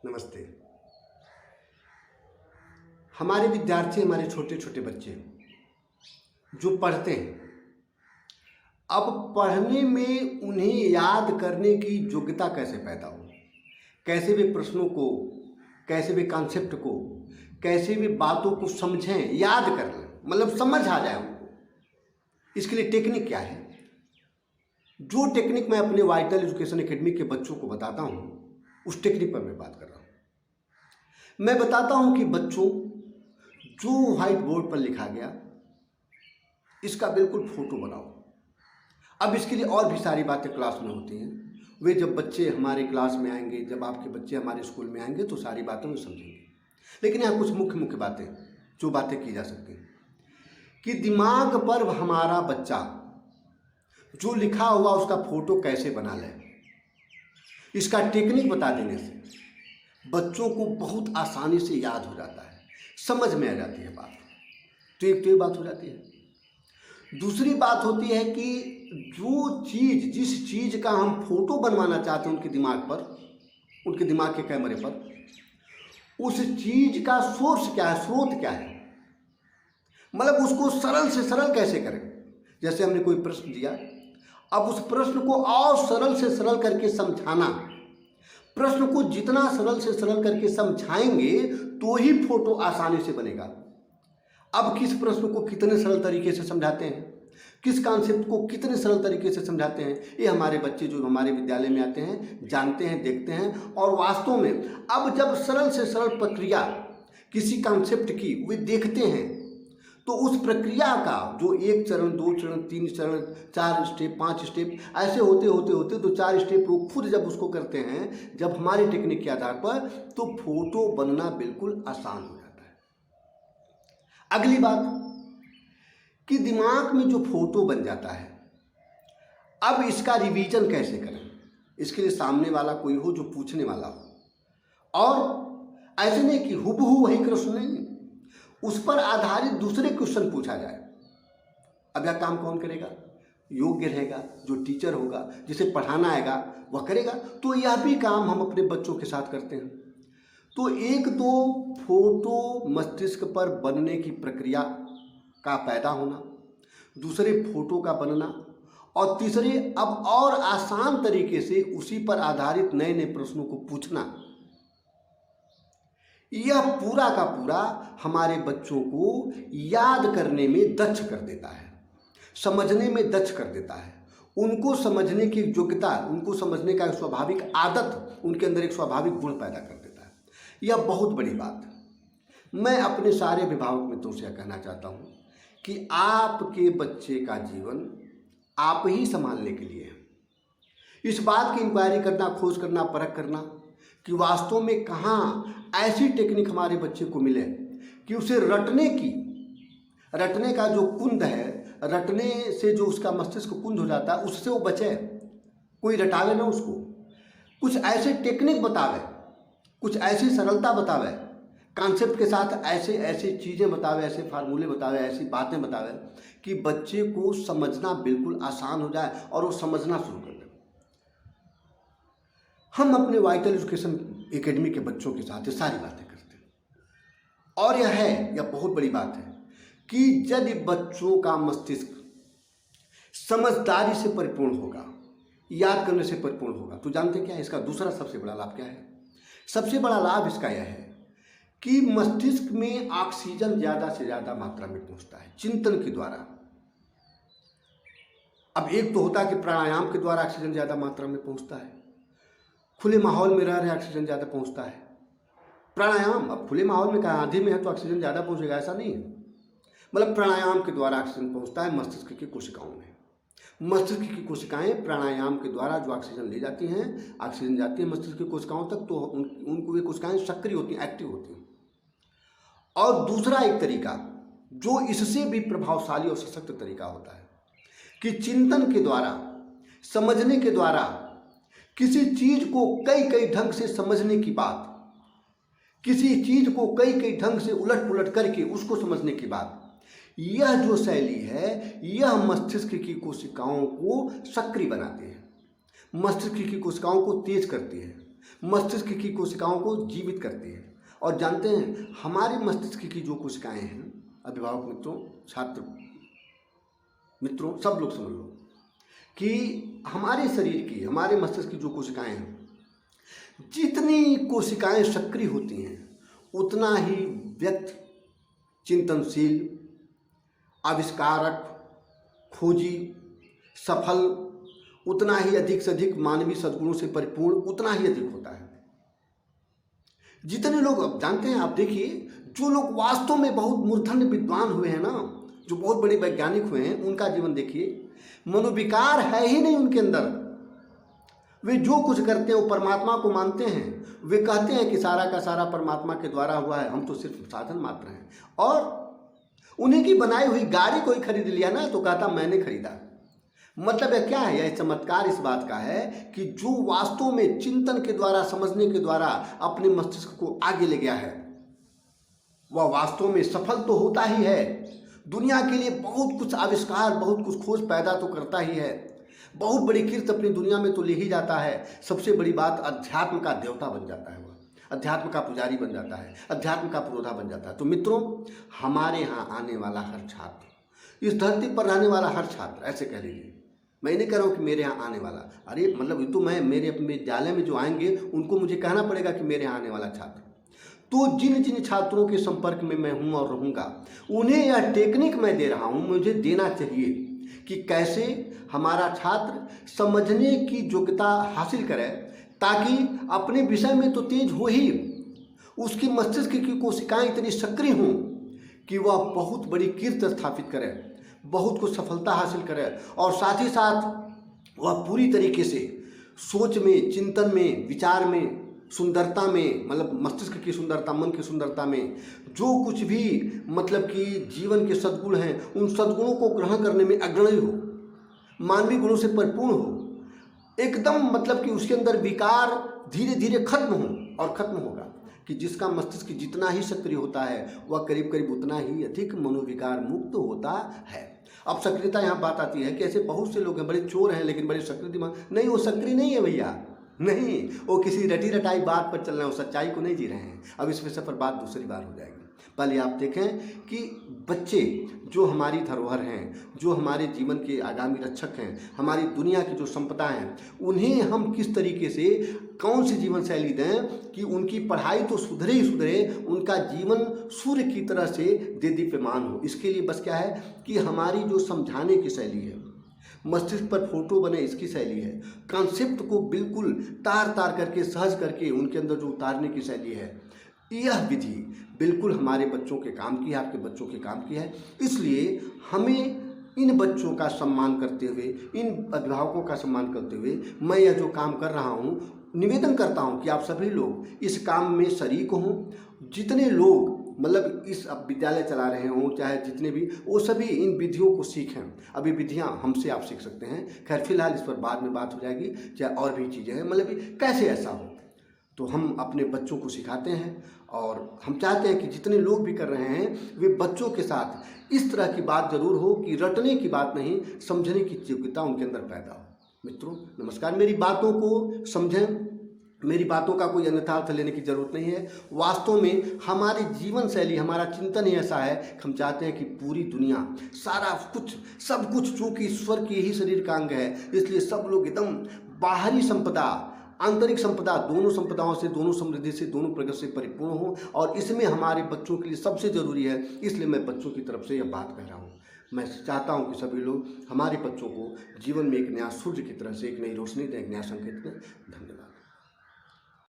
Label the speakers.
Speaker 1: नमस्ते। हमारे विद्यार्थी, हमारे छोटे छोटे बच्चे जो पढ़ते हैं, अब पढ़ने में उन्हें याद करने की योग्यता कैसे पैदा हो, कैसे वे प्रश्नों को, कैसे वे कॉन्सेप्ट को, कैसे वे बातों को समझें, याद कर लें, मतलब समझ आ जाए उनको। इसके लिए टेक्निक क्या है? जो टेक्निक मैं अपने वाइटल एजुकेशन एकेडमी के बच्चों को बताता हूँ, उस टेक्निक पर मैं बात कर रहा हूँ। मैं बताता हूँ कि बच्चों, जो व्हाइट बोर्ड पर लिखा गया, इसका बिल्कुल फोटो बनाओ। अब इसके लिए और भी सारी बातें क्लास में होती हैं। वे जब बच्चे हमारे क्लास में आएंगे, जब आपके बच्चे हमारे स्कूल में आएंगे, तो सारी बातें वो समझेंगे। लेकिन यहाँ कुछ मुख्य मुख्य बातें, जो बातें की जा सकती हैं, कि दिमाग पर हमारा बच्चा जो लिखा हुआ उसका फोटो कैसे बना ले, इसका टेक्निक बता देने से बच्चों को बहुत आसानी से याद हो जाता है, समझ में आ जाती है बात। तो एक तो ये बात हो जाती है। दूसरी बात होती है कि जो चीज़, जिस चीज़ का हम फोटो बनवाना चाहते हैं उनके दिमाग पर, उनके दिमाग के कैमरे पर, उस चीज़ का सोर्स क्या है, स्रोत क्या है, मतलब उसको सरल से सरल कैसे करें। जैसे हमने कोई प्रश्न दिया, अब उस प्रश्न को और सरल से सरल करके समझाना। प्रश्न को जितना सरल से सरल करके समझाएंगे तो ही फोटो आसानी से बनेगा। अब किस प्रश्न को कितने सरल तरीके से समझाते हैं, किस कॉन्सेप्ट को कितने सरल तरीके से समझाते हैं, ये हमारे बच्चे जो हमारे विद्यालय में आते हैं जानते हैं, देखते हैं। और वास्तव में अब जब सरल से सरल प्रक्रिया किसी कॉन्सेप्ट की वे देखते हैं, तो उस प्रक्रिया का जो 1 चरण, 2 चरण, 3 चरण, 4 स्टेप, 5 स्टेप, ऐसे होते होते होते तो 4 स्टेप वो खुद जब उसको करते हैं, जब हमारी टेक्निक के आधार पर, तो फोटो बनना बिल्कुल आसान हो जाता है। अगली बात कि दिमाग में जो फोटो बन जाता है, अब इसका रिवीजन कैसे करें। इसके लिए सामने वाला कोई हो जो पूछने वाला हो, और ऐसे नहीं कि हुबहू वही प्रश्न नहीं, उस पर आधारित दूसरे क्वेश्चन पूछा जाए। अब यह काम कौन करेगा? योग्य रहेगा, जो टीचर होगा, जिसे पढ़ाना आएगा, वह करेगा। तो यह भी काम हम अपने बच्चों के साथ करते हैं। तो एक तो फोटो मस्तिष्क पर बनने की प्रक्रिया का पैदा होना, दूसरे फोटो का बनना, और तीसरे अब और आसान तरीके से उसी पर आधारित नए नए प्रश्नों को पूछना। यह पूरा का पूरा हमारे बच्चों को याद करने में दक्ष कर देता है, समझने में दक्ष कर देता है, उनको समझने की योग्यता, उनको समझने का एक स्वाभाविक आदत, उनके अंदर एक स्वाभाविक गुण पैदा कर देता है। यह बहुत बड़ी बात है। मैं अपने सारे अभिभावक मित्रों से कहना चाहता हूँ कि आपके बच्चे का जीवन आप ही संभालने के लिए है। इस बात की इंक्वायरी करना, खोज करना, परख करना कि वास्तव में कहाँ ऐसी टेक्निक हमारे बच्चे को मिले कि उसे रटने का जो कुंद है, रटने से जो उसका मस्तिष्क कुंद हो जाता है, उससे वो बचे। कोई रटावे ना उसको, कुछ ऐसे टेक्निक बतावे, कुछ ऐसी सरलता बतावे, कॉन्सेप्ट के साथ ऐसे ऐसे चीज़ें बतावे, ऐसे फार्मूले बतावे, ऐसी बातें बतावे कि बच्चे को समझना बिल्कुल आसान हो जाए और वो समझना शुरू कर दे। हम अपने वाइटल एजुकेशन एकेडमी के बच्चों के साथ ये सारी बातें करते हैं। और यह बहुत बड़ी बात है कि यदि बच्चों का मस्तिष्क समझदारी से परिपूर्ण होगा, याद करने से परिपूर्ण होगा, तो जानते क्या है इसका दूसरा सबसे बड़ा लाभ क्या है? सबसे बड़ा लाभ इसका यह है कि मस्तिष्क में ऑक्सीजन ज़्यादा से ज़्यादा मात्रा में पहुंचता है चिंतन के द्वारा। अब एक तो होता है कि प्राणायाम के द्वारा ऑक्सीजन ज़्यादा मात्रा में पहुंचता है, खुले माहौल में रह रहे ऑक्सीजन ज़्यादा पहुंचता है। प्राणायाम, अब खुले माहौल में कहा, आंधी में है तो ऑक्सीजन ज़्यादा पहुंचेगा ऐसा नहीं है, मतलब प्राणायाम के द्वारा ऑक्सीजन पहुंचता है मस्तिष्क की कोशिकाओं में। मस्तिष्क की कोशिकाएं प्राणायाम के द्वारा जो ऑक्सीजन ले जाती हैं, ऑक्सीजन जाती है मस्तिष्क की कोशिकाओं तक, तो उनको वे कोशिकाएं सक्रिय होती हैं, एक्टिव होती हैं। और दूसरा एक तरीका जो इससे भी प्रभावशाली और सशक्त तरीका होता है कि चिंतन के द्वारा, समझने के द्वारा, किसी चीज को कई कई ढंग से समझने की बात, किसी चीज को कई कई ढंग से उलट पुलट करके उसको समझने की बात, यह जो शैली है, यह मस्तिष्क की कोशिकाओं को सक्रिय बनाती है, मस्तिष्क की कोशिकाओं को तेज करती है, मस्तिष्क की कोशिकाओं को जीवित करती है। और जानते हैं हमारे मस्तिष्क की जो कोशिकाएं हैं, अभिभावक मित्रों, छात्र मित्रों, सब लोग समझ लो कि हमारे शरीर की, हमारे मस्तिष्क की जो कोशिकाएं हैं, जितनी कोशिकाएं सक्रिय होती हैं उतना ही व्यक्ति चिंतनशील, आविष्कारक, खोजी, सफल, उतना ही अधिक से अधिक मानवीय सद्गुणों से परिपूर्ण, उतना ही अधिक होता है। जितने लोग, अब जानते हैं, आप देखिए, जो लोग वास्तव में बहुत मूर्धन्य विद्वान हुए हैं ना, जो बहुत बड़े वैज्ञानिक हुए हैं, उनका जीवन देखिए, मनोविकार है ही नहीं उनके अंदर। वे जो कुछ करते हैं वो परमात्मा को मानते हैं। वे कहते हैं कि सारा का सारा परमात्मा के द्वारा हुआ है, हम तो सिर्फ साधन मात्र हैं। और उन्हीं की बनाई हुई गाड़ी कोई खरीद लिया ना तो कहता मैंने खरीदा। मतलब यह क्या है? यह चमत्कार इस बात का है कि जो वास्तव में चिंतन के द्वारा, समझने के द्वारा अपने मस्तिष्क को आगे ले गया है, वह वास्तव में सफल तो होता ही है। दुनिया के लिए बहुत कुछ आविष्कार, बहुत कुछ खोज पैदा तो करता ही है, बहुत बड़ी कीर्ति अपनी दुनिया में तो ले ही जाता है। सबसे बड़ी बात, अध्यात्म का देवता बन जाता है, वह अध्यात्म का पुजारी बन जाता है, अध्यात्म का पुरोधा बन जाता है। तो मित्रों, हमारे यहाँ आने वाला हर छात्र, इस धरती पर रहने वाला हर छात्र, ऐसे कह लीजिए, मैं नहीं कह रहा हूँ कि मेरे यहाँ आने वाला, अरे मतलब ये तो मैं, मेरे अपने विद्यालय में जो आएंगे उनको मुझे कहना पड़ेगा कि मेरे यहाँ आने वाला छात्र। तो जिन जिन छात्रों के संपर्क में मैं हूँ और रहूँगा, उन्हें यह टेक्निक मैं दे रहा हूँ, मुझे देना चाहिए कि कैसे हमारा छात्र समझने की योग्यता हासिल करे, ताकि अपने विषय में तो तेज हो ही, उसकी मस्तिष्क की कोशिकाएं इतनी सक्रिय हों कि वह बहुत बड़ी कीर्ति स्थापित करे, बहुत कुछ सफलता हासिल करे, और साथ ही साथ वह पूरी तरीके से सोच में, चिंतन में, विचार में, सुंदरता में, मतलब मस्तिष्क की सुंदरता, मन की सुंदरता में जो कुछ भी मतलब कि जीवन के सद्गुण हैं, उन सद्गुणों को ग्रहण करने में अग्रणी हो, मानवीय गुणों से परिपूर्ण हो, एकदम मतलब कि उसके अंदर विकार धीरे धीरे खत्म हो। और खत्म होगा कि जिसका मस्तिष्क जितना ही सक्रिय होता है वह करीब करीब उतना ही अधिक मनोविकार मुक्त होता है। अब सक्रियता यहाँ बात आती है कि ऐसे बहुत से लोग हैं, बड़े चोर हैं लेकिन बड़े सक्रिय दिमाग, नहीं, वो सक्रिय नहीं है भैया, नहीं, वो किसी रटी रटाई बात पर चल रहे हैं, वो सच्चाई को नहीं जी रहे हैं। अब इस विषय पर बात दूसरी बार हो जाएगी। पहले आप देखें कि बच्चे जो हमारी धरोहर हैं, जो हमारे जीवन के आगामी रक्षक हैं, हमारी दुनिया की जो संपदा हैं, उन्हें हम किस तरीके से, कौन सी जीवन शैली दें कि उनकी पढ़ाई तो सुधरे ही सुधरे, उनका जीवन सूर्य की तरह से देदीप्यमान हो। इसके लिए बस क्या है कि हमारी जो समझाने की शैली है, मस्तिष्क पर फोटो बने, इसकी शैली है, कॉन्सेप्ट को बिल्कुल तार तार करके, सहज करके उनके अंदर जो उतारने की शैली है, यह विधि बिल्कुल हमारे बच्चों के काम की है, आपके बच्चों के काम की है। इसलिए हमें इन बच्चों का सम्मान करते हुए, इन अभिभावकों का सम्मान करते हुए, मैं यह जो काम कर रहा हूँ, निवेदन करता हूँ कि आप सभी लोग इस काम में शरीक हों। जितने लोग मतलब इस अब विद्यालय चला रहे हों, चाहे जितने भी, वो सभी इन विधियों को सीखें। अभी विधियां हमसे आप सीख सकते हैं, खैर फिलहाल इस पर बाद में बात हो जाएगी, चाहे और भी चीज़ें हैं, मतलब कैसे ऐसा हो, तो हम अपने बच्चों को सिखाते हैं। और हम चाहते हैं कि जितने लोग भी कर रहे हैं वे बच्चों के साथ इस तरह की बात जरूर हो कि रटने की बात नहीं, समझने की योग्यता उनके अंदर पैदा हो। मित्रों नमस्कार, मेरी बातों को समझें, मेरी बातों का कोई अन्यथा अर्थ लेने की जरूरत नहीं है। वास्तव में हमारी जीवन शैली, हमारा चिंतन ही ऐसा है कि हम चाहते हैं कि पूरी दुनिया, सारा कुछ, सब कुछ, चूँकि ईश्वर के ही शरीर का अंग है, इसलिए सब लोग एकदम बाहरी संपदा, आंतरिक संपदा, दोनों संपदाओं से, दोनों समृद्धि से, दोनों प्रगति से परिपूर्ण हो। और इसमें हमारे बच्चों के लिए सबसे ज़रूरी है, इसलिए मैं बच्चों की तरफ से यह बात कह रहा हूँ। मैं चाहता हूँ कि सभी लोग हमारे बच्चों को जीवन में एक नया सूर्य की तरह से एक नई रोशनी दें, एक नया संकेत दें। धन्यवाद।